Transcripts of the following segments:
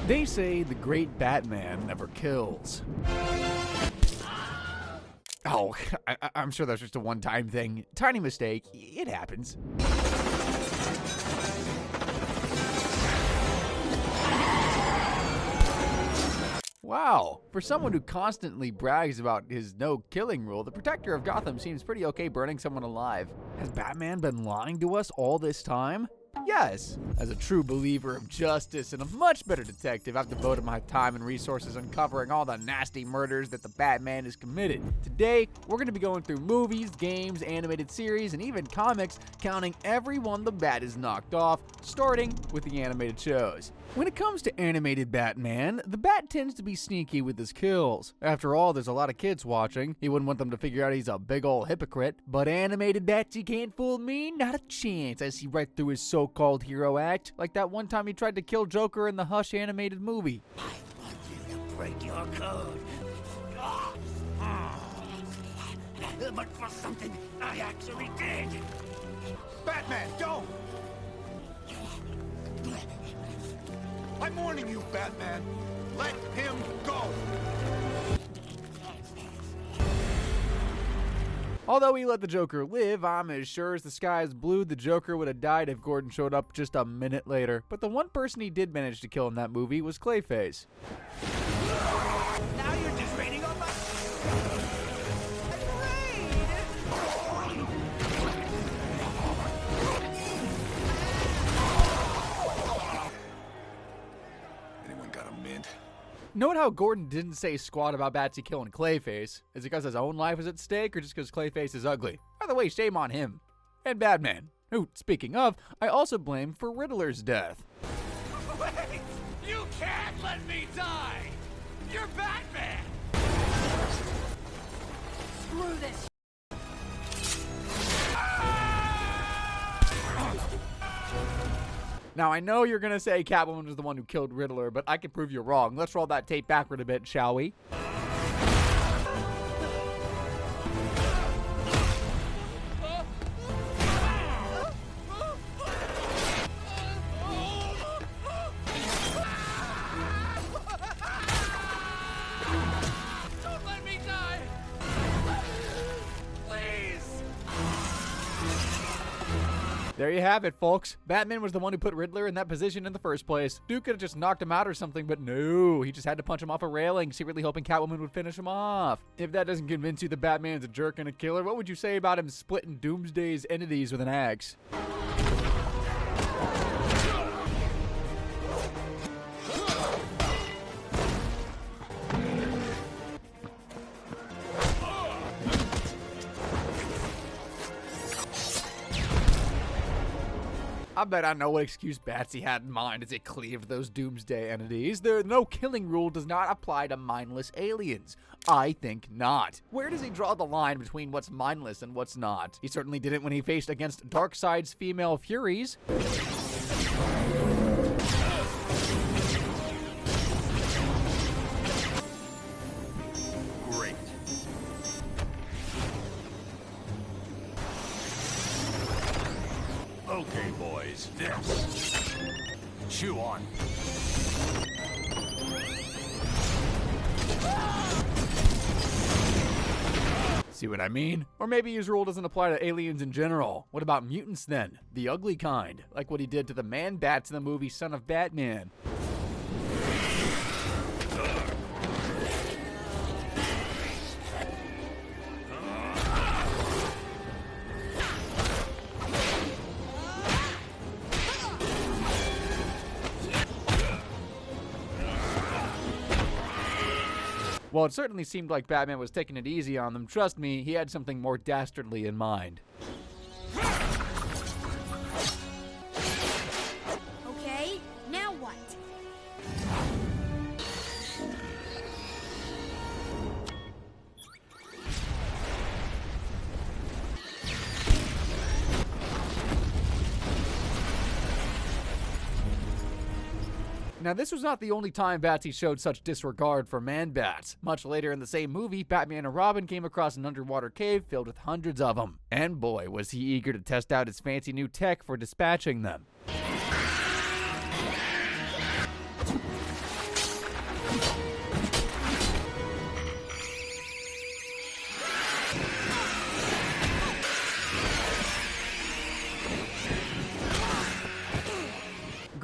They say the great Batman never kills. Oh, I'm sure that's just a one-time thing. Tiny mistake. It happens. Wow, for someone who constantly brags about his no-killing rule, the protector of Gotham seems pretty okay burning someone alive. Has Batman been lying to us all this time? Yes. As a true believer of justice and a much better detective, I've devoted my time and resources uncovering all the nasty murders that the Batman has committed. Today, we're going to be going through movies, games, animated series, and even comics, counting every one the Bat is knocked off, starting with the animated shows. When it comes to animated Batman, the Bat tends to be sneaky with his kills. After all, there's a lot of kids watching. He wouldn't want them to figure out he's a big ol' hypocrite. But animated Batsy can't fool me, not a chance. I see right through his so-called hero act. Like that one time he tried to kill Joker in the Hush animated movie. I want you to break your code. But for something I actually did. Batman, don't! I'm warning you, Batman. Let him go! Although he let the Joker live, I'm as sure as the sky is blue the Joker would have died if Gordon showed up just a minute later. But the one person he did manage to kill in that movie was Clayface. Now you're just raining on my Anyone got a mint? Note how Gordon didn't say squat about Batsy killing Clayface. Is it because his own life is at stake or just because Clayface is ugly? Either way, shame on him. And Batman, who, speaking of, I also blame for Riddler's death. Wait! You can't let me die! You're Batman! Screw this. Now, I know you're gonna say Catwoman was the one who killed Riddler, but I can prove you wrong. Let's roll that tape backward a bit, shall we? Don't let me die! Please! There you have it, folks. Batman was the one who put Riddler in that position in the first place. Duke could have just knocked him out or something, but no, he just had to punch him off a railing, secretly hoping Catwoman would finish him off. If that doesn't convince you that Batman's a jerk and a killer, what would you say about him splitting Doomsday's entities with an axe? I bet I know what excuse Batsy had in mind as it cleaved those Doomsday entities. The no-killing rule does not apply to mindless aliens. I think not. Where does he draw the line between what's mindless and what's not? He certainly didn't when he faced against Darkseid's female Furies. Great. Okay, boys, this. Chew on. See what I mean? Or maybe his rule doesn't apply to aliens in general. What about mutants then? The ugly kind. Like what he did to the Man-Bats in the movie Son of Batman. While it certainly seemed like Batman was taking it easy on them, trust me, he had something more dastardly in mind. Okay, now what? Now, this was not the only time Batsy showed such disregard for Man-Bats. Much later in the same movie, Batman and Robin came across an underwater cave filled with hundreds of them. And boy, was he eager to test out his fancy new tech for dispatching them.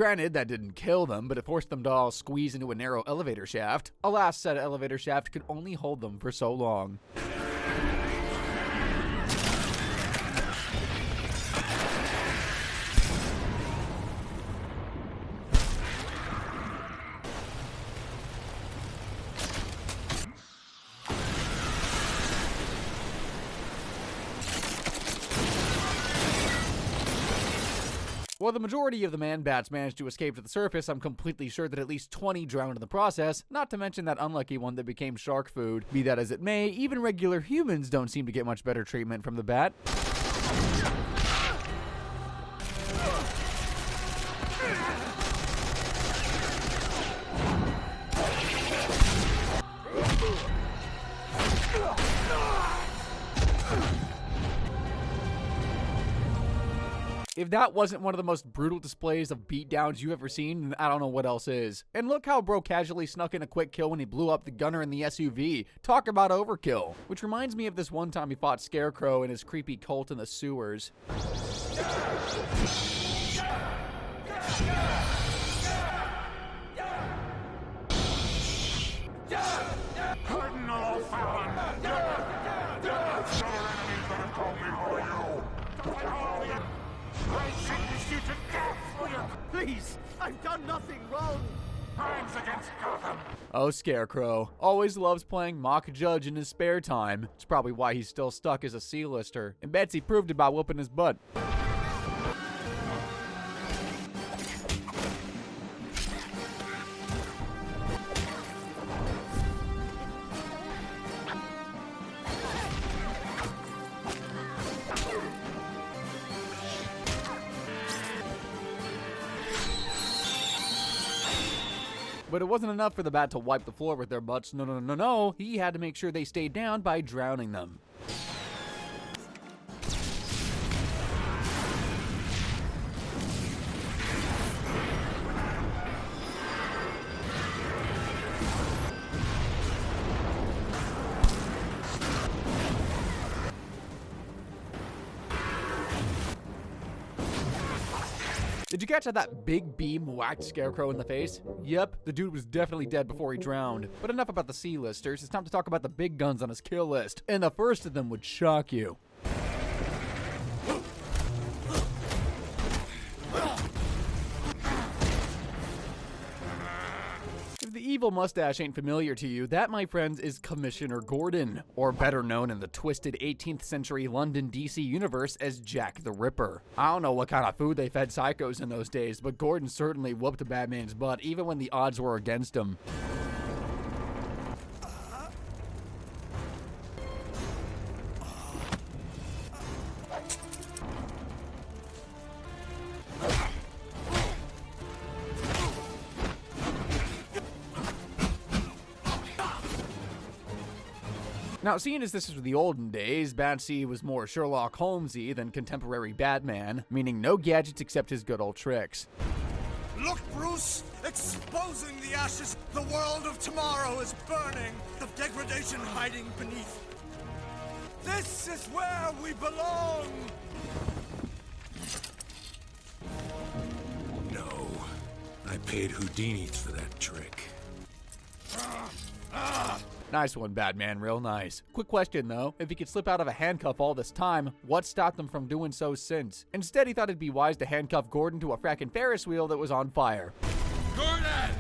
Granted, that didn't kill them, but it forced them to all squeeze into a narrow elevator shaft. Alas, said elevator shaft could only hold them for so long. While the majority of the Man-Bats managed to escape to the surface, I'm completely sure that at least 20 drowned in the process, not to mention that unlucky one that became shark food. Be that as it may, even regular humans don't seem to get much better treatment from the bat. If that wasn't one of the most brutal displays of beatdowns you've ever seen, then I don't know what else is. And look how bro casually snuck in a quick kill when he blew up the gunner in the SUV. Talk about overkill. Which reminds me of this one time he fought Scarecrow and his creepy cult in the sewers. Cardinal Fallon! I sentence you to death for your Please, I've done nothing wrong. crimes against Gotham! Oh, Scarecrow. Always loves playing mock judge in his spare time. It's probably why he's still stuck as a C-lister. And Betsy proved it by whooping his butt. But it wasn't enough for the bat to wipe the floor with their butts. No. He had to make sure they stayed down by drowning them. Did you catch how that big beam whacked Scarecrow in the face? Yep, the dude was definitely dead before he drowned. But enough about the C-listers, it's time to talk about the big guns on his kill list. And the first of them would shock you. If the evil mustache ain't familiar to you, that, my friends, is Commissioner Gordon, or better known in the twisted 18th century London DC universe as Jack the Ripper. I don't know what kind of food they fed psychos in those days, but Gordon certainly whooped Batman's butt even when the odds were against him. Now, seeing as this was the olden days, Batsy was more Sherlock Holmesy than contemporary Batman, meaning no gadgets except his good old tricks. Look, Bruce! Exposing the ashes, the world of tomorrow is burning, the degradation hiding beneath. This is where we belong! No. I paid Houdini's for that trick. Nice one, Batman, real nice. Quick question, though. If he could slip out of a handcuff all this time, what stopped him from doing so since? Instead, he thought it'd be wise to handcuff Gordon to a frackin' Ferris wheel that was on fire. Gordon!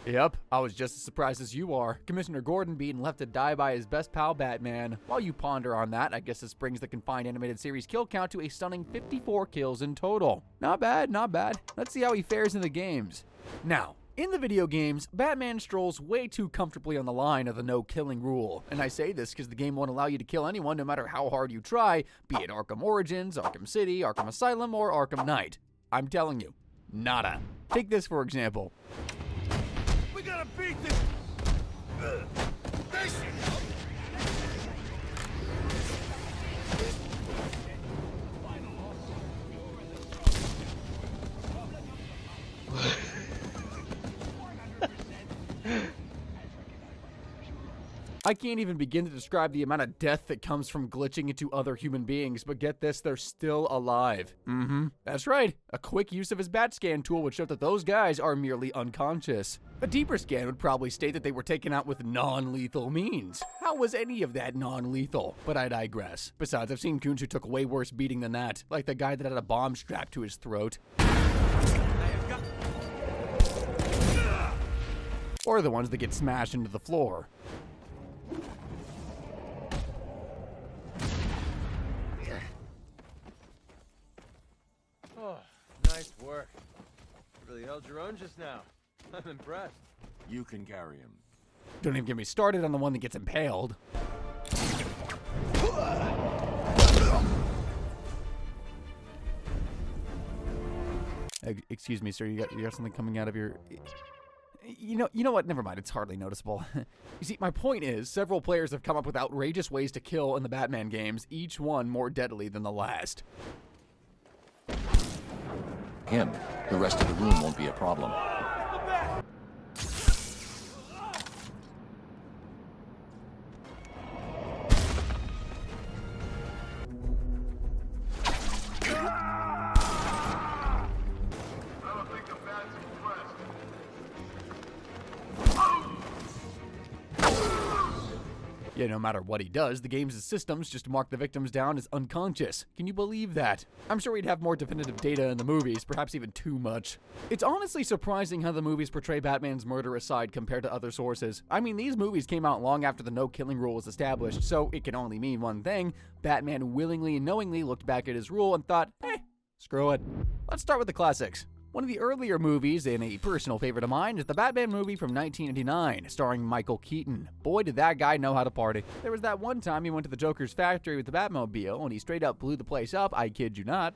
Yep, I was just as surprised as you are. Commissioner Gordon being left to die by his best pal Batman. While you ponder on that, I guess this brings the confined animated series kill count to a stunning 54 kills in total. Not bad, not bad. Let's see how he fares in the games. Now, in the video games, Batman strolls way too comfortably on the line of the no-killing rule. And I say this because the game won't allow you to kill anyone no matter how hard you try, be it Arkham Origins, Arkham City, Arkham Asylum, or Arkham Knight. I'm telling you, nada. Take this for example. We gotta beat this! I can't even begin to describe the amount of death that comes from glitching into other human beings, but get this, they're still alive. That's right. A quick use of his bat scan tool would show that those guys are merely unconscious. A deeper scan would probably state that they were taken out with non-lethal means. How was any of that non-lethal? But I digress. Besides, I've seen goons who took way worse beating than that, like the guy that had a bomb strapped to his throat. Or the ones that get smashed into the floor. Oh, nice work. Really held your own just now. I'm impressed. You can carry him. Don't even get me started on the one that gets impaled. Excuse me, sir. You got something coming out of your... You know what? Never mind. It's hardly noticeable. You see, my point is, several players have come up with outrageous ways to kill in the Batman games, each one more deadly than the last. Him. The rest of the room won't be a problem. Yeah, no matter what he does, the game's systems just mark the victims down as unconscious. Can you believe that? I'm sure we'd have more definitive data in the movies, perhaps even too much. It's honestly surprising how the movies portray Batman's murderous side compared to other sources. I mean, these movies came out long after the no-killing rule was established, so it can only mean one thing. Batman willingly and knowingly looked back at his rule and thought, screw it. Let's start with the classics. One of the earlier movies, and a personal favorite of mine, is the Batman movie from 1989, starring Michael Keaton. Boy, did that guy know how to party. There was that one time he went to the Joker's factory with the Batmobile, and he straight up blew the place up, I kid you not.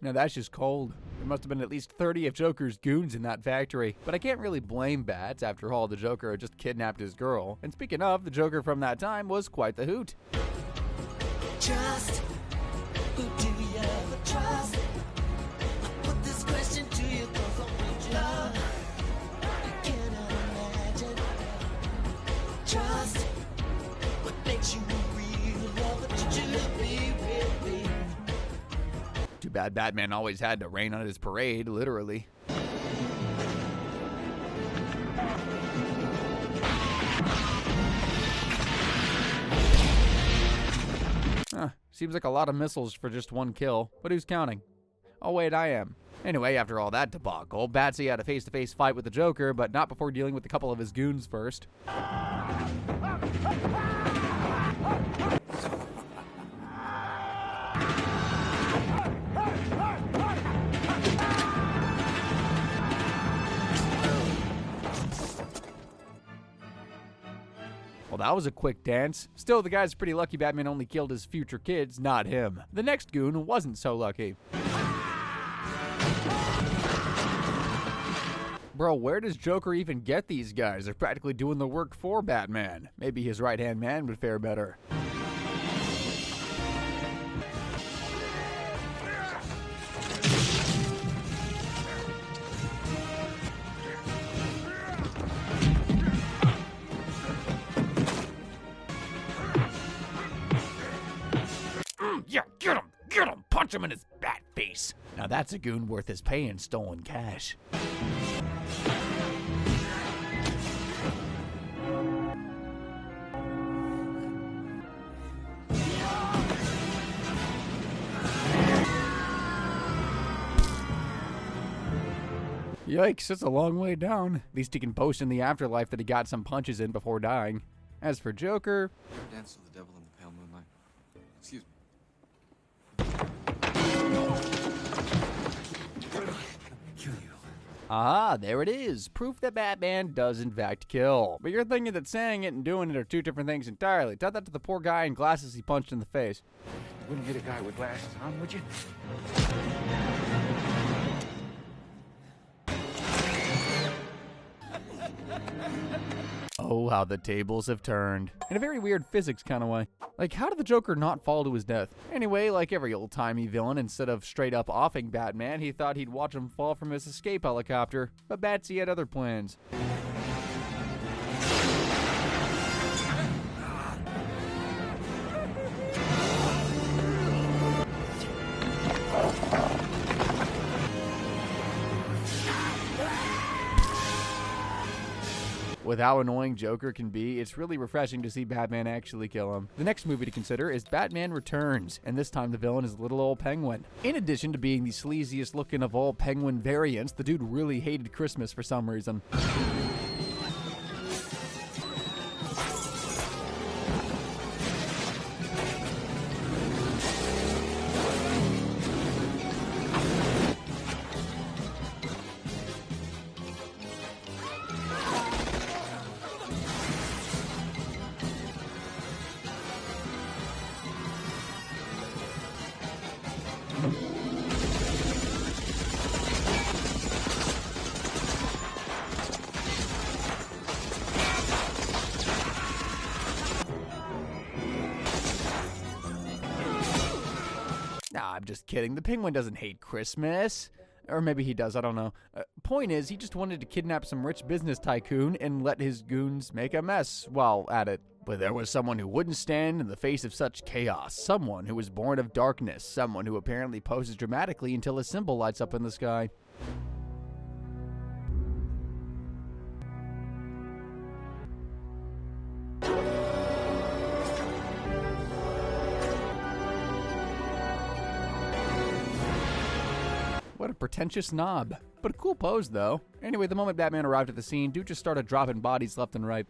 Now that's just cold. There must have been at least 30 of Joker's goons in that factory. But I can't really blame Bats. After all, the Joker had just kidnapped his girl. And speaking of, the Joker from that time was quite the hoot. Trust. Who do you ever trust? I put this question to you 'cause I want your love. I cannot imagine. Trust. What makes you a real lover? Did you be with me? Too bad Batman always had to rain on his parade, literally. Seems like a lot of missiles for just one kill, but who's counting? Oh wait, I am. Anyway, after all that debacle, Batsy had a face-to-face fight with the Joker, but not before dealing with a couple of his goons first. Well, that was a quick dance. Still, the guy's pretty lucky Batman only killed his future kids, not him. The next goon wasn't so lucky. Bro, where does Joker even get these guys? They're practically doing the work for Batman. Maybe his right-hand man would fare better. Yeah, get him, punch him in his bat face. Now that's a goon worth his pay in stolen cash. Yikes, that's a long way down. At least he can boast in the afterlife that he got some punches in before dying. As for Joker... You ever dance with the devil in the pale moonlight? Excuse me. Kill you. Ah, there it is. Proof that Batman does in fact kill. But you're thinking that saying it and doing it are two different things entirely. Tell that to the poor guy in glasses he punched in the face. You wouldn't hit a guy with glasses on, would you? Oh, how the tables have turned. In a very weird physics kind of way. Like, how did the Joker not fall to his death? Anyway, like every old-timey villain, instead of straight up offing Batman, he thought he'd watch him fall from his escape helicopter. But Batsy had other plans. With how annoying Joker can be, it's really refreshing to see Batman actually kill him. The next movie to consider is Batman Returns, and this time the villain is little old Penguin. In addition to being the sleaziest looking of all Penguin variants, the dude really hated Christmas for some reason. Nah, I'm just kidding. The Penguin doesn't hate Christmas. Or maybe he does, I don't know. Point is, he just wanted to kidnap some rich business tycoon and let his goons make a mess while at it. But there was someone who wouldn't stand in the face of such chaos. Someone who was born of darkness. Someone who apparently poses dramatically until a symbol lights up in the sky. What a pretentious knob. But a cool pose, though. Anyway, the moment Batman arrived at the scene, dude just started dropping bodies left and right.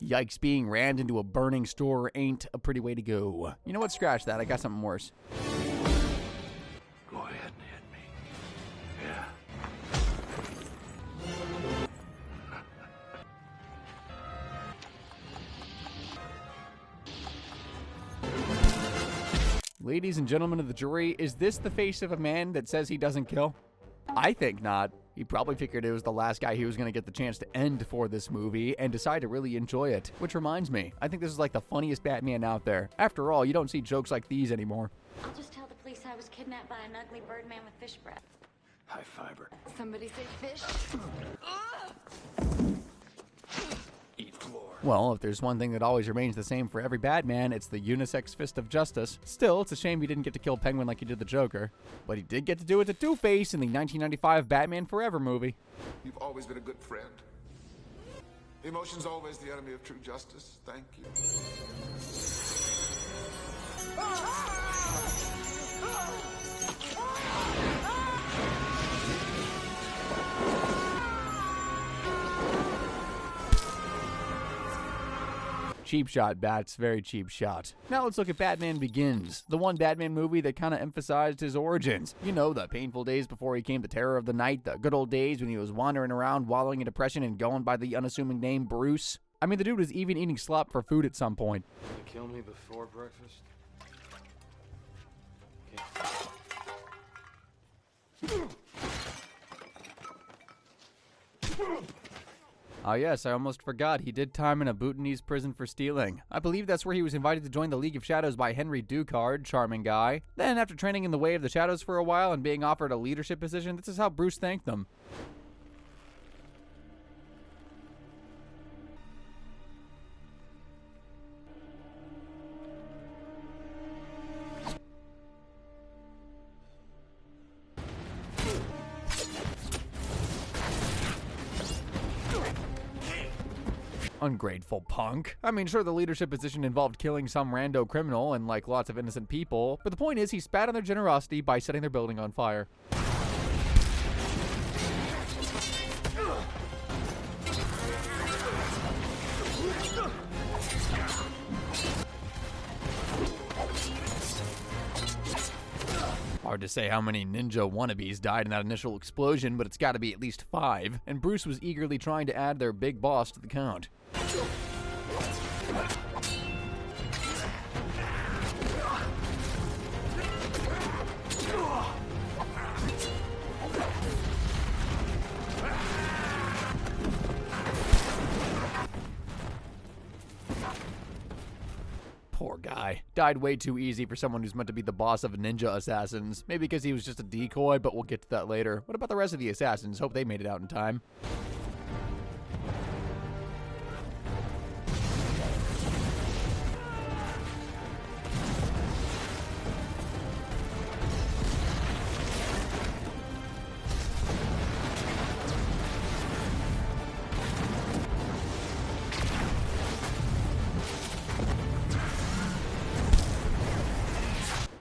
Yikes, being rammed into a burning store ain't a pretty way to go. You know what? Scratch that. I got something worse. Go ahead and hit me. Yeah. Ladies and gentlemen of the jury, is this the face of a man that says he doesn't kill? I think not. He probably figured it was the last guy he was going to get the chance to end for this movie and decided to really enjoy it. Which reminds me, I think this is like the funniest Batman out there. After all, you don't see jokes like these anymore. I'll just tell the police I was kidnapped by an ugly bird man with fish breath. High fiber. Somebody say fish? Eat floor. Well, if there's one thing that always remains the same for every Batman, it's the unisex fist of justice. Still, it's a shame he didn't get to kill Penguin like he did the Joker. But he did get to do it to Two-Face in the 1995 Batman Forever movie. You've always been a good friend. Emotion's always the enemy of true justice. Thank you. Cheap shot, Bats. Very cheap shot. Now let's look at Batman Begins, the one Batman movie that kind of emphasized his origins. You know, the painful days before he became the terror of the night, the good old days when he was wandering around, wallowing in depression and going by the unassuming name Bruce. I mean, the dude was even eating slop for food at some point. You kill me before breakfast? Ah yes, I almost forgot. He did time in a Bhutanese prison for stealing. I believe that's where he was invited to join the League of Shadows by Henry Ducard, charming guy. Then, after training in the way of the shadows for a while and being offered a leadership position, this is how Bruce thanked them. Ungrateful punk. I mean, sure, the leadership position involved killing some rando criminal and, like, lots of innocent people, but the point is he spat on their generosity by setting their building on fire. Hard to say how many ninja wannabes died in that initial explosion, but it's got to be at least 5, and Bruce was eagerly trying to add their big boss to the count. died way too easy for someone who's meant to be the boss of ninja assassins. Maybe because he was just a decoy, but we'll get to that later. What about the rest of the assassins? Hope they made it out in time.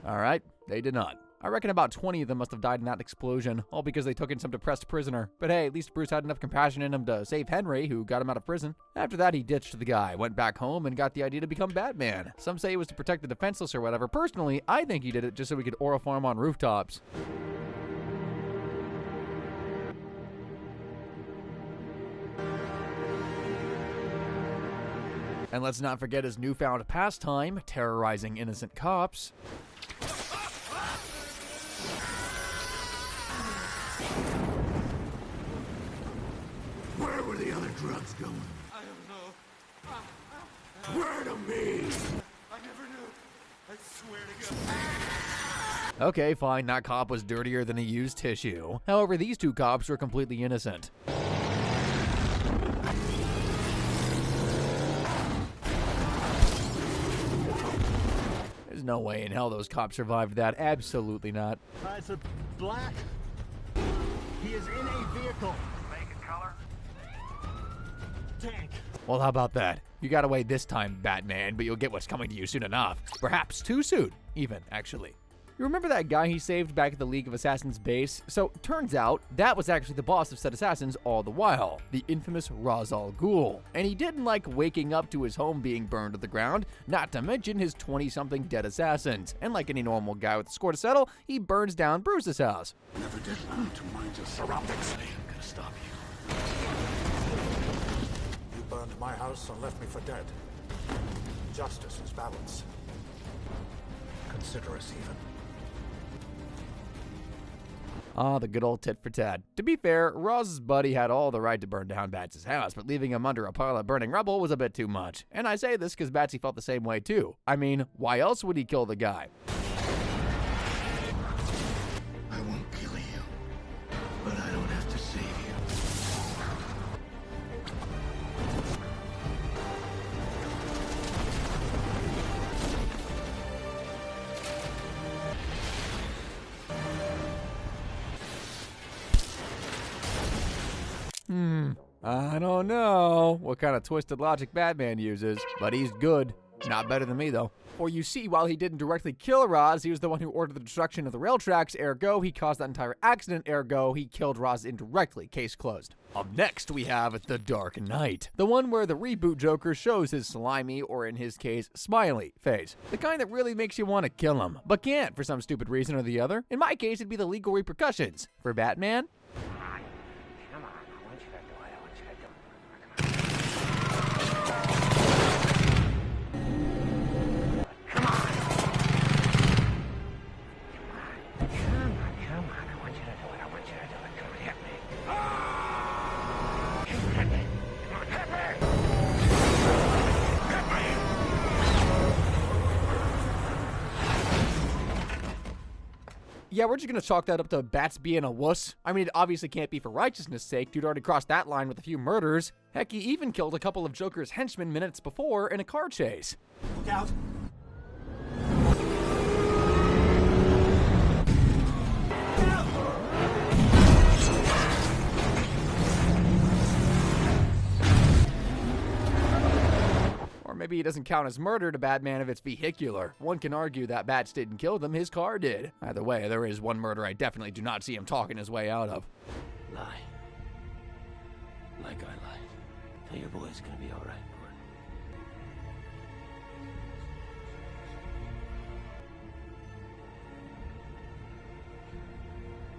Alright, they did not. I reckon about 20 of them must have died in that explosion, all because they took in some depressed prisoner. But hey, at least Bruce had enough compassion in him to save Henry, who got him out of prison. After that, he ditched the guy, went back home, and got the idea to become Batman. Some say it was to protect the defenseless or whatever. Personally, I think he did it just so he could aura farm on rooftops. And let's not forget his newfound pastime, terrorizing innocent cops. Where were the other drugs going? I don't know. Where to me? I never knew. I swear to God. Okay, fine, that cop was dirtier than a used tissue. However, these two cops were completely innocent. There's no way in hell those cops survived that. Absolutely not. It's a black. He is in a vehicle. Make a color. Tank. Well, how about that? You got away this time, Batman, but you'll get what's coming to you soon enough. Perhaps too soon, even, actually. You remember that guy he saved back at the League of Assassins base? So, turns out, that was actually the boss of said assassins all the while, the infamous Ra's al Ghul. And he didn't like waking up to his home being burned to the ground, not to mention his 20-something dead assassins. And like any normal guy with a score to settle, he burns down Bruce's house. Never did learn to mind your surroundings. I am gonna stop you. You burned my house and left me for dead. Justice is balance. Consider us even. Ah, the good old tit for tat. To be fair, Raz's buddy had all the right to burn down Bats' house, but leaving him under a pile of burning rubble was a bit too much. And I say this because Batsy felt the same way too. I mean, why else would he kill the guy? I won't kill you, but I don't have to save you. I don't know what kind of twisted logic Batman uses, but he's good. Not better than me, though. For you see, while he didn't directly kill Ra's, he was the one who ordered the destruction of the rail tracks, ergo, he caused that entire accident, ergo, he killed Ra's indirectly, case closed. Up next, we have The Dark Knight, the one where the reboot Joker shows his slimy, or in his case, smiley, face. The kind that really makes you want to kill him, but can't for some stupid reason or the other. In my case, it'd be the legal repercussions. For Batman, yeah, we're just gonna chalk that up to Bats being a wuss. I mean, it obviously can't be for righteousness' sake. Dude already crossed that line with a few murders. Heck, he even killed a couple of Joker's henchmen minutes before in a car chase. Look out. Or maybe he doesn't count as murder to Batman if it's vehicular. One can argue that Bats didn't kill them, his car did. Either way, there is one murder I definitely do not see him talking his way out of. Lie. Like I lied. Tell your boy it's gonna be alright, Gordon.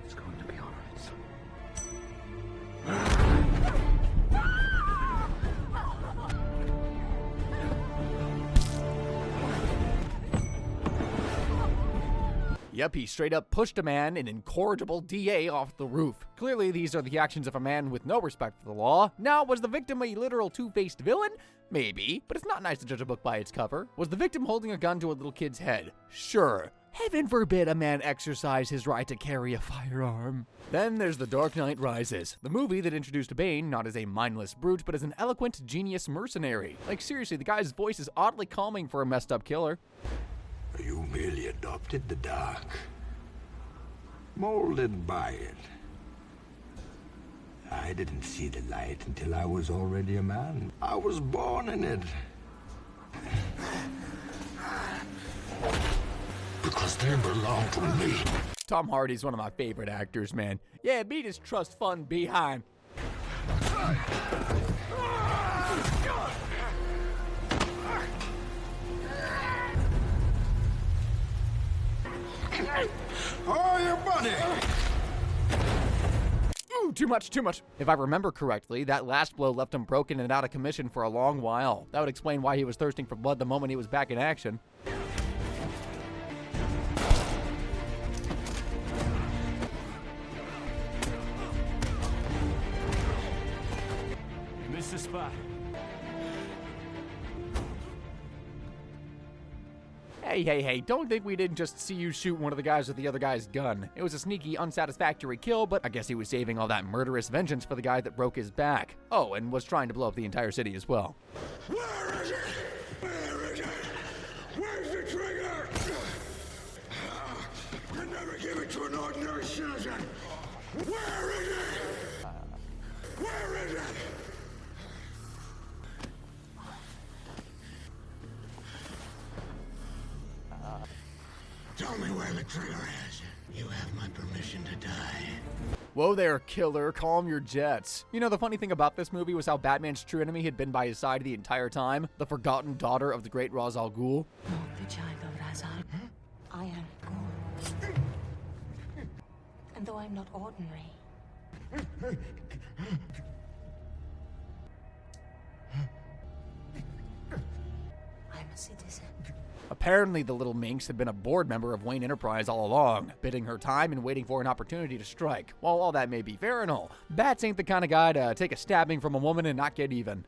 It's going to be alright, son. Yep, he straight up pushed a man, an incorrigible DA, off the roof. Clearly, these are the actions of a man with no respect for the law. Now, was the victim a literal two-faced villain? Maybe, but it's not nice to judge a book by its cover. Was the victim holding a gun to a little kid's head? Sure. Heaven forbid a man exercise his right to carry a firearm. Then there's The Dark Knight Rises, the movie that introduced Bane not as a mindless brute, but as an eloquent, genius mercenary. Like, seriously, the guy's voice is oddly calming for a messed up killer. You merely adopted the dark, molded by it. I didn't see the light until I was already a man. I was born in it. Because they belong to me. Tom Hardy's one of my favorite actors, man. Yeah, beat his trust fund behind. Oh, your buddy! Ooh, too much, too much. If I remember correctly, that last blow left him broken and out of commission for a long while. That would explain why he was thirsting for blood the moment he was back in action. Missed the spot. Hey, don't think we didn't just see you shoot one of the guys with the other guy's gun. It was a sneaky, unsatisfactory kill, but I guess he was saving all that murderous vengeance for the guy that broke his back. Oh, and was trying to blow up the entire city as well. Where is it? Where is it? Where's the trigger? You never give it to an ordinary citizen. Where is it? Where is it? Tell me where the trigger is. You have my permission to die. Whoa there, killer. Calm your jets. You know, the funny thing about this movie was how Batman's true enemy had been by his side the entire time. The forgotten daughter of the great Ra's al Ghul. The child of Ra's al Ghul. I am Ghul. And though I'm not ordinary, I'm a citizen. Apparently, the little minx had been a board member of Wayne Enterprise all along, biding her time and waiting for an opportunity to strike. While all that may be fair and all, Bats ain't the kind of guy to take a stabbing from a woman and not get even.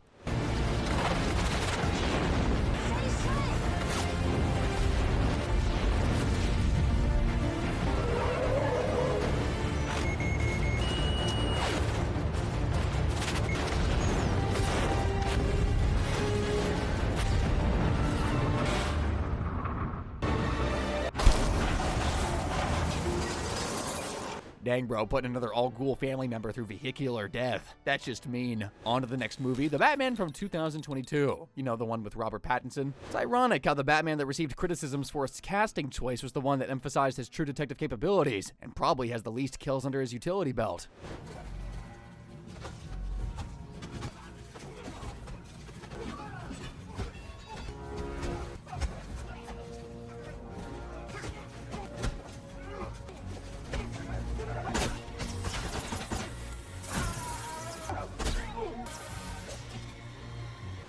Dang, bro, putting another Al Ghul family member through vehicular death. That's just mean. On to the next movie, The Batman from 2022. You know, the one with Robert Pattinson? It's ironic how the Batman that received criticisms for its casting choice was the one that emphasized his true detective capabilities, and probably has the least kills under his utility belt.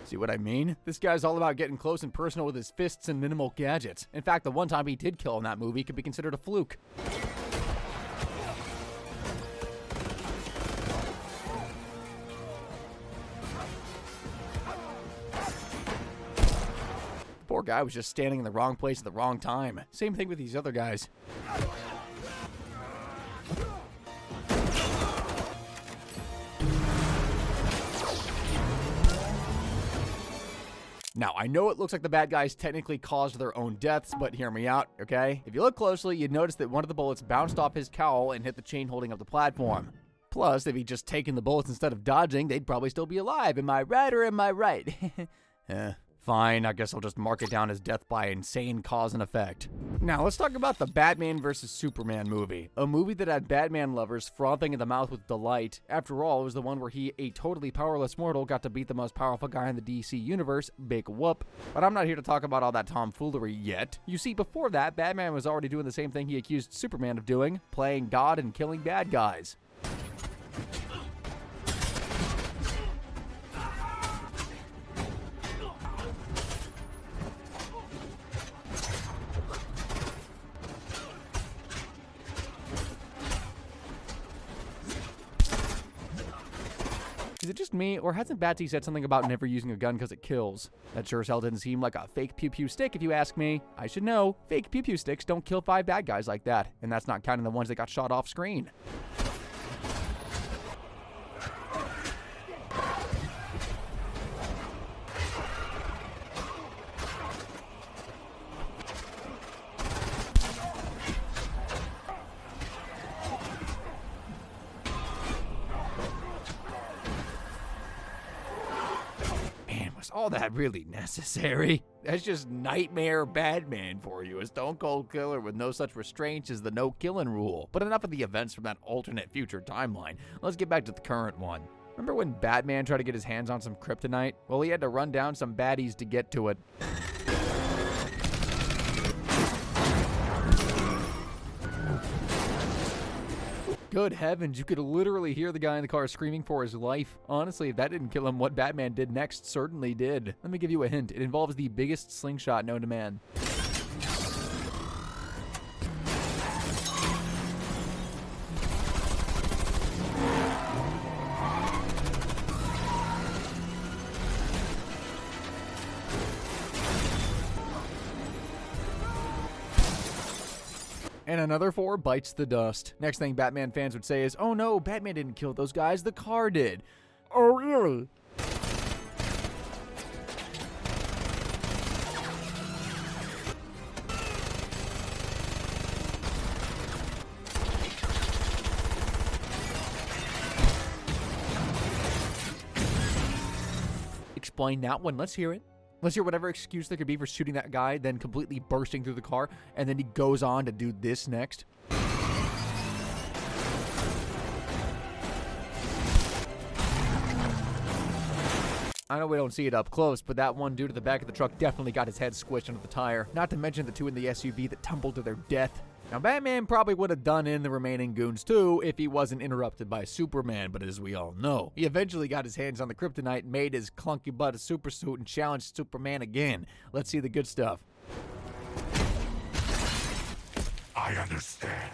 See what I mean? This guy's all about getting close and personal with his fists and minimal gadgets. In fact, the one time he did kill in that movie could be considered a fluke. The poor guy was just standing in the wrong place at the wrong time. Same thing with these other guys. Now, I know it looks like the bad guys technically caused their own deaths, but hear me out, okay? If you look closely, you'd notice that one of the bullets bounced off his cowl and hit the chain holding up the platform. Plus, if he'd just taken the bullets instead of dodging, they'd probably still be alive. Am I right or am I right? Fine, I guess I'll just mark it down as death by insane cause and effect. Now, let's talk about the Batman vs. Superman movie. A movie that had Batman lovers frothing in the mouth with delight. After all, it was the one where he, a totally powerless mortal, got to beat the most powerful guy in the DC universe, big whoop. But I'm not here to talk about all that tomfoolery yet. You see, before that, Batman was already doing the same thing he accused Superman of doing, playing God and killing bad guys. Is it just me, or hasn't Batsy said something about never using a gun because it kills? That sure as hell didn't seem like a fake pew-pew stick if you ask me. I should know, fake pew-pew sticks don't kill 5 bad guys like that, and that's not counting the ones that got shot off screen. All that really necessary? That's just nightmare Batman for you, a stone cold killer with no such restraints as the no killing rule. But enough of the events from that alternate future timeline. Let's get back to the current one. Remember when Batman tried to get his hands on some kryptonite? Well, he had to run down some baddies to get to it. Good heavens, you could literally hear the guy in the car screaming for his life. Honestly, if that didn't kill him, what Batman did next certainly did. Let me give you a hint. It involves the biggest slingshot known to man. And another 4 bites the dust. Next thing Batman fans would say is, oh no, Batman didn't kill those guys, the car did. Oh really? Explain that one, let's hear it. Let's hear whatever excuse there could be for shooting that guy, then completely bursting through the car, and then he goes on to do this next. I know we don't see it up close, but that one dude at the back of the truck definitely got his head squished under the tire. Not to mention the 2 in the SUV that tumbled to their death. Now, Batman probably would have done in the remaining goons too if he wasn't interrupted by Superman, but as we all know, he eventually got his hands on the kryptonite, made his clunky butt a super suit, and challenged Superman again. Let's see the good stuff. I understand.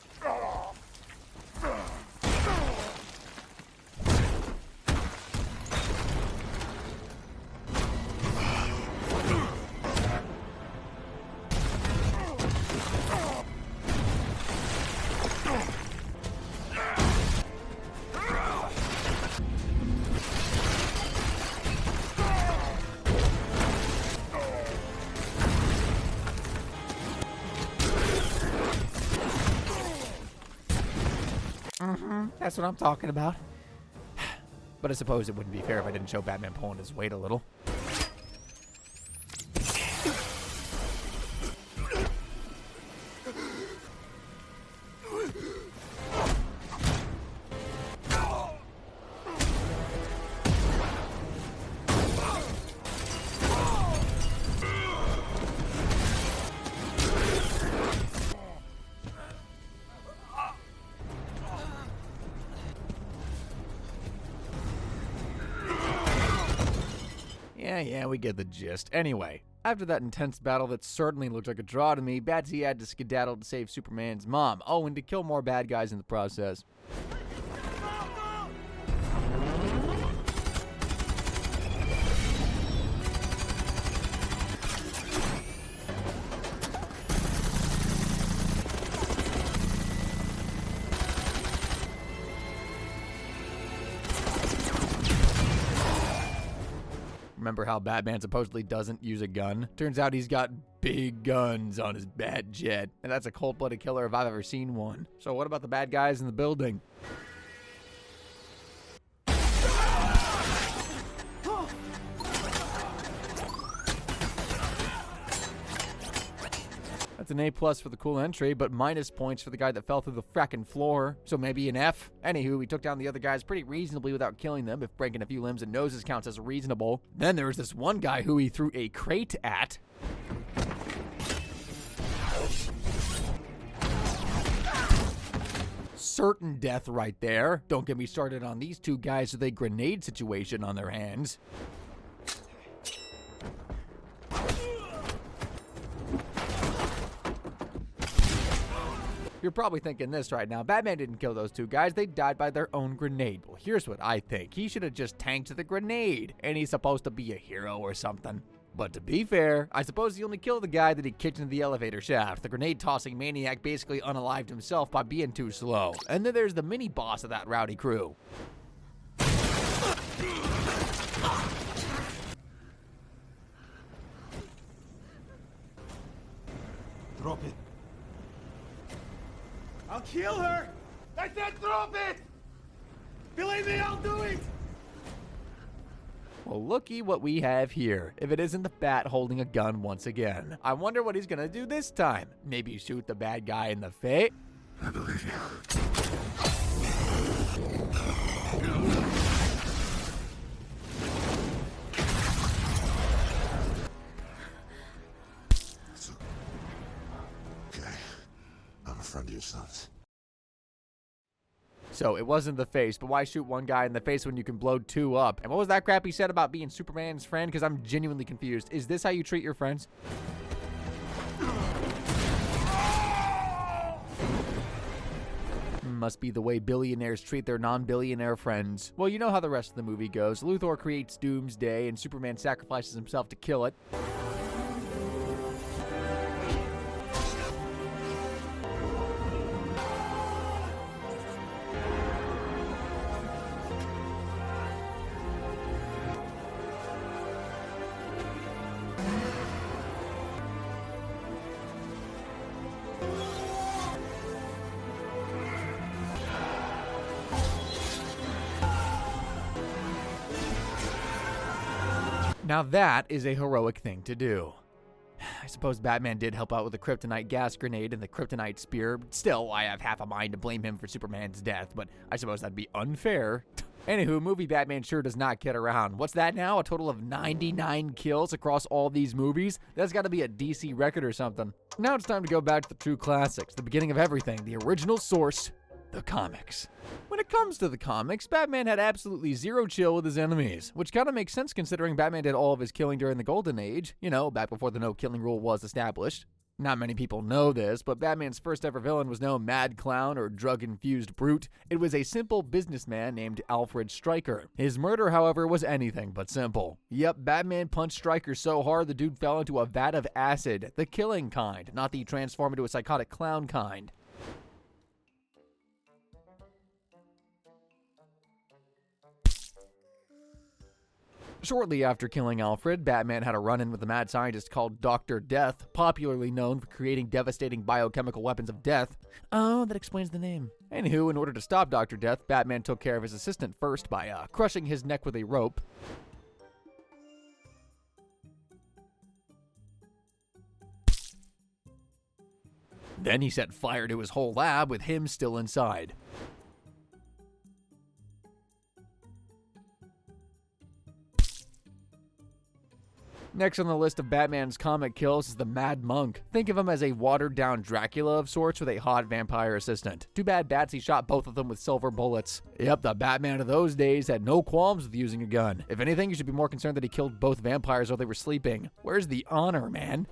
That's what I'm talking about. But I suppose it wouldn't be fair if I didn't show Batman pulling his weight a little. Yeah, we get the gist. Anyway, after that intense battle that certainly looked like a draw to me, Batsy had to skedaddle to save Superman's mom. Oh, and to kill more bad guys in the process. Remember how Batman supposedly doesn't use a gun? Turns out he's got big guns on his Bat Jet, and that's a cold-blooded killer if I've ever seen one. So what about the bad guys in the building? That's an A+ for the cool entry, but minus points for the guy that fell through the frackin' floor. So maybe an F. Anywho, he took down the other guys pretty reasonably without killing them, if breaking a few limbs and noses counts as reasonable. Then there was this one guy who he threw a crate at. Certain death right there. Don't get me started on these 2 guys with a grenade situation on their hands. You're probably thinking this right now. Batman didn't kill those two guys. They died by their own grenade. Well, here's what I think. He should have just tanked the grenade, and he's supposed to be a hero or something. But to be fair, I suppose he only killed the guy that he kicked into the elevator shaft. The grenade-tossing maniac basically unalived himself by being too slow. And then there's the mini-boss of that rowdy crew. Drop it. I'll kill her! I said drop it! Believe me, I'll do it! Well, looky what we have here. If it isn't the Bat holding a gun once again. I wonder what he's gonna do this time. Maybe shoot the bad guy in the face? I believe you. Okay. I'm a friend of your son's. So it wasn't the face, but why shoot one guy in the face when you can blow two up? And what was that crap he said about being Superman's friend? Because I'm genuinely confused. Is this how you treat your friends? Must be the way billionaires treat their non-billionaire friends. Well, you know how the rest of the movie goes. Luthor creates Doomsday, and Superman sacrifices himself to kill it. Now that is a heroic thing to do. I suppose Batman did help out with the kryptonite gas grenade and the kryptonite spear, but still, I have half a mind to blame him for Superman's death, but I suppose that'd be unfair. Anywho, movie Batman sure does not kid around. What's that now? A total of 99 kills across all these movies? That's gotta be a DC record or something. Now it's time to go back to the true classics, the beginning of everything, the original source, the comics. When it comes to the comics, Batman had absolutely zero chill with his enemies, which kind of makes sense considering Batman did all of his killing during the Golden Age, you know, back before the no-killing rule was established. Not many people know this, but Batman's first ever villain was no mad clown or drug-infused brute. It was a simple businessman named Alfred Stryker. His murder, however, was anything but simple. Yep, Batman punched Stryker so hard the dude fell into a vat of acid, the killing kind, not the transform into a psychotic clown kind. Shortly after killing Alfred, Batman had a run-in with a mad scientist called Dr. Death, popularly known for creating devastating biochemical weapons of death. Oh, that explains the name. Anywho, in order to stop Dr. Death, Batman took care of his assistant first by crushing his neck with a rope. Then he set fire to his whole lab with him still inside. Next on the list of Batman's comic kills is the Mad Monk. Think of him as a watered-down Dracula of sorts with a hot vampire assistant. Too bad Batsy shot both of them with silver bullets. Yep, the Batman of those days had no qualms with using a gun. If anything, you should be more concerned that he killed both vampires while they were sleeping. Where's the honor, man?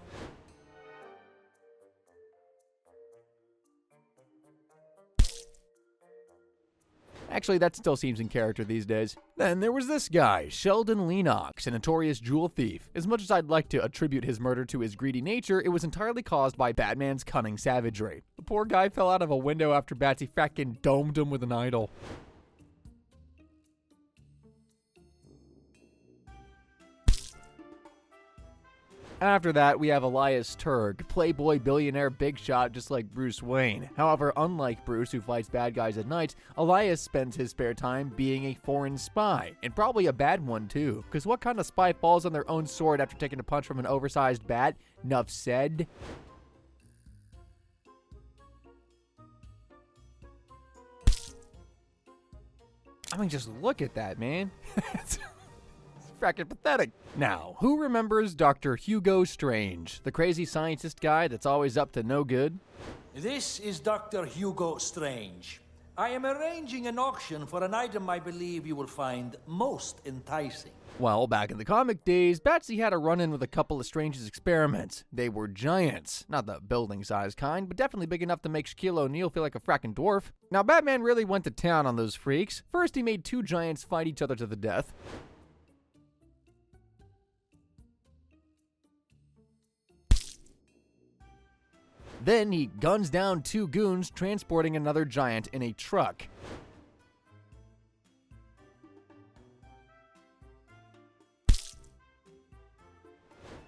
Actually, that still seems in character these days. Then there was this guy, Sheldon Lennox, a notorious jewel thief. As much as I'd like to attribute his murder to his greedy nature, it was entirely caused by Batman's cunning savagery. The poor guy fell out of a window after Batsy frackin' domed him with an idol. After that, we have Elias Turg, playboy billionaire big shot just like Bruce Wayne. However, unlike Bruce, who fights bad guys at night, Elias spends his spare time being a foreign spy, and probably a bad one too, because what kind of spy falls on their own sword after taking a punch from an oversized bat? Nuff said. I mean, just look at that, man. It's frackin' pathetic. Now, who remembers Dr. Hugo Strange, the crazy scientist guy that's always up to no good? This is Dr. Hugo Strange. I am arranging an auction for an item I believe you will find most enticing. Well, back in the comic days, Batsy had a run-in with a couple of Strange's experiments. They were giants. Not the building-sized kind, but definitely big enough to make Shaquille O'Neal feel like a frackin' dwarf. Now, Batman really went to town on those freaks. First, he made two giants fight each other to the death. Then he guns down two goons transporting another giant in a truck.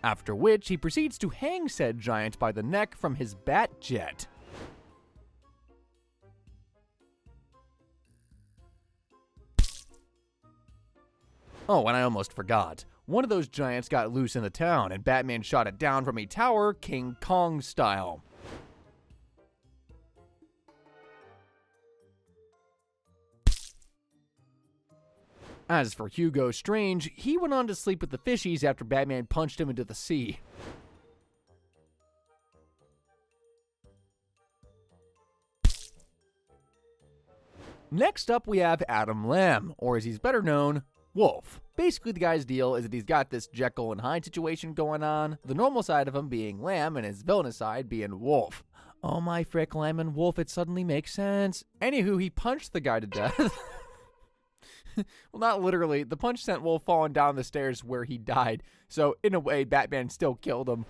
After which, he proceeds to hang said giant by the neck from his bat jet. Oh, and I almost forgot. One of those giants got loose in the town, and Batman shot it down from a tower, King Kong style. As for Hugo Strange, he went on to sleep with the fishies after Batman punched him into the sea. Next up, we have Adam Lamb, or as he's better known, Wolf. Basically, the guy's deal is that he's got this Jekyll and Hyde situation going on, the normal side of him being Lamb and his villainous side being Wolf. Oh my frick, Lamb and Wolf, it suddenly makes sense. Anywho, he punched the guy to death. Well, not literally. The punch sent Wolf falling down the stairs where he died. So, in a way, Batman still killed him.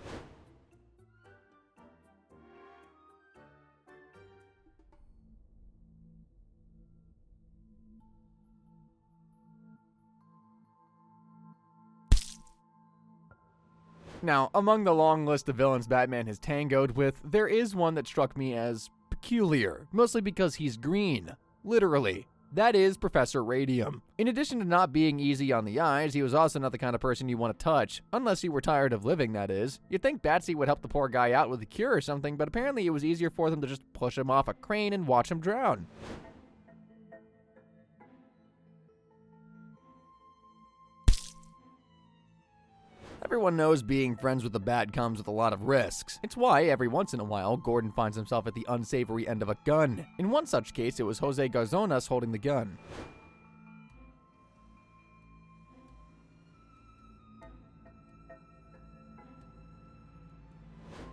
Now, among the long list of villains Batman has tangoed with, there is one that struck me as peculiar, mostly because he's green. Literally. That is Professor Radium. In addition to not being easy on the eyes, he was also not the kind of person you want to touch. Unless you were tired of living, that is. You'd think Batsy would help the poor guy out with a cure or something, but apparently it was easier for them to just push him off a crane and watch him drown. Everyone knows being friends with the Bat comes with a lot of risks. It's why, every once in a while, Gordon finds himself at the unsavory end of a gun. In one such case, it was Jose Garzonas holding the gun.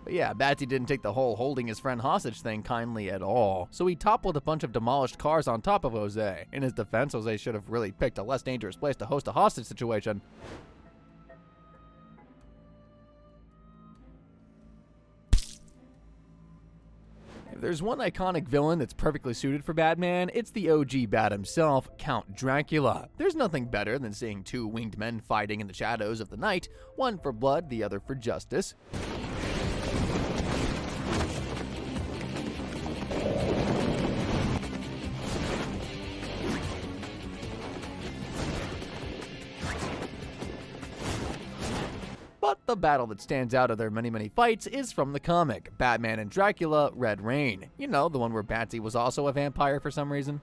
But yeah, Batsy didn't take the whole holding his friend hostage thing kindly at all, so he toppled a bunch of demolished cars on top of Jose. In his defense, Jose should have really picked a less dangerous place to host a hostage situation. If there's one iconic villain that's perfectly suited for Batman, it's the OG Bat himself, Count Dracula. There's nothing better than seeing two winged men fighting in the shadows of the night, one for blood, the other for justice. But the battle that stands out of their many fights is from the comic, Batman and Dracula, Red Rain. You know, the one where Batsy was also a vampire for some reason.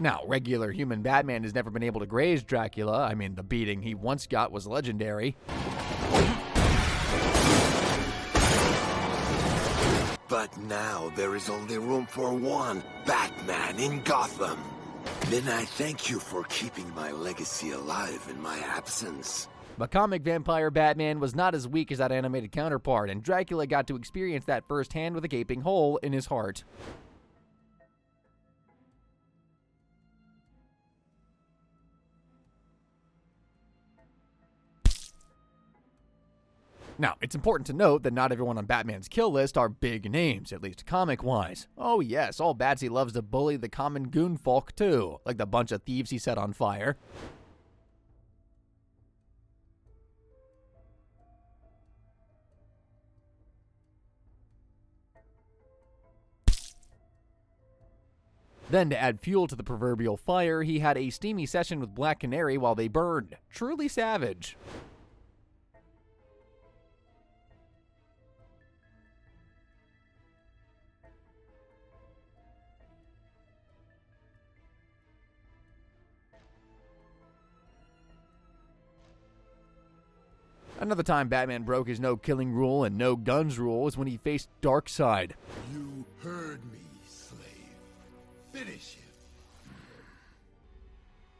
Now, regular human Batman has never been able to graze Dracula. I mean, the beating he once got was legendary. But now there is only room for one Batman in Gotham. Then I thank you for keeping my legacy alive in my absence. But comic vampire Batman was not as weak as that animated counterpart, and Dracula got to experience that firsthand with a gaping hole in his heart. Now, it's important to note that not everyone on Batman's kill list are big names, at least comic-wise. Oh yes, all Batsy loves to bully the common goon folk too, like the bunch of thieves he set on fire. Then, to add fuel to the proverbial fire, he had a steamy session with Black Canary while they burned. Truly savage. Another time Batman broke his no-killing rule and no-guns rule was when he faced Darkseid. You heard me, Slayer. Finish him.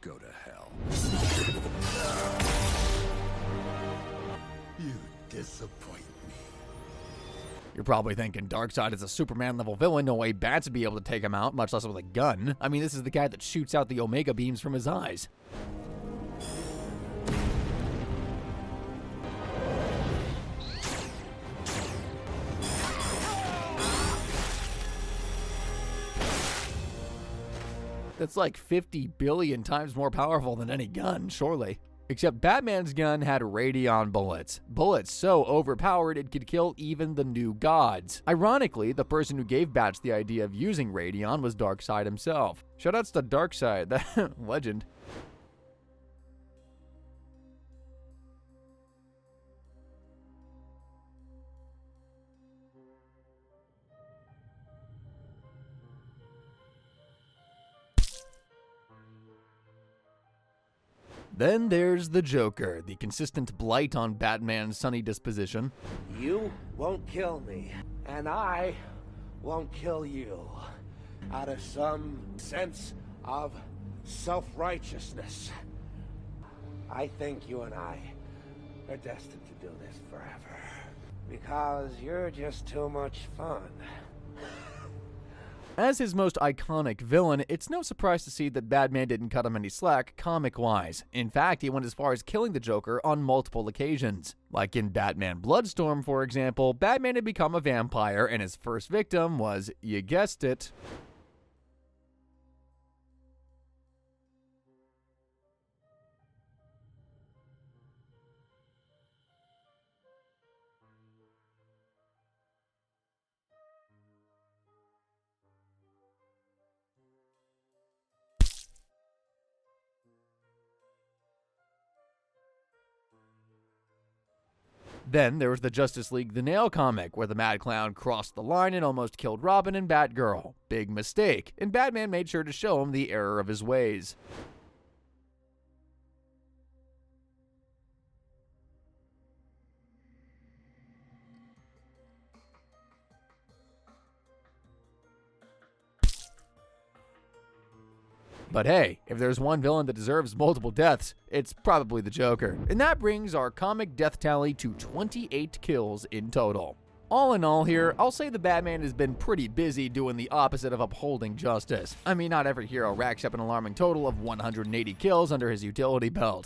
Go to hell. You disappoint me. You're probably thinking Darkseid is a Superman-level villain, no way Bats would be able to take him out, much less with a gun. I mean, this is the guy that shoots out the Omega beams from his eyes. That's like 50 billion times more powerful than any gun, surely. Except Batman's gun had Radion bullets. Bullets so overpowered it could kill even the new gods. Ironically, the person who gave Bats the idea of using Radion was Darkseid himself. Shoutouts to Darkseid, that legend. Then there's the Joker, the consistent blight on Batman's sunny disposition. You won't kill me, and I won't kill you. Out of some sense of self-righteousness. I think you and I are destined to do this forever. Because you're just too much fun. As his most iconic villain, it's no surprise to see that Batman didn't cut him any slack comic-wise. In fact, he went as far as killing the Joker on multiple occasions. Like in Batman Bloodstorm, for example, Batman had become a vampire and his first victim was, you guessed it, Then there was the Justice League The Nail comic, where the Mad Clown crossed the line and almost killed Robin and Batgirl. Big mistake, and Batman made sure to show him the error of his ways. But hey, if there's one villain that deserves multiple deaths, it's probably the Joker. And that brings our comic death tally to 28 kills in total. All in all here, I'll say the Batman has been pretty busy doing the opposite of upholding justice. I mean, not every hero racks up an alarming total of 180 kills under his utility belt.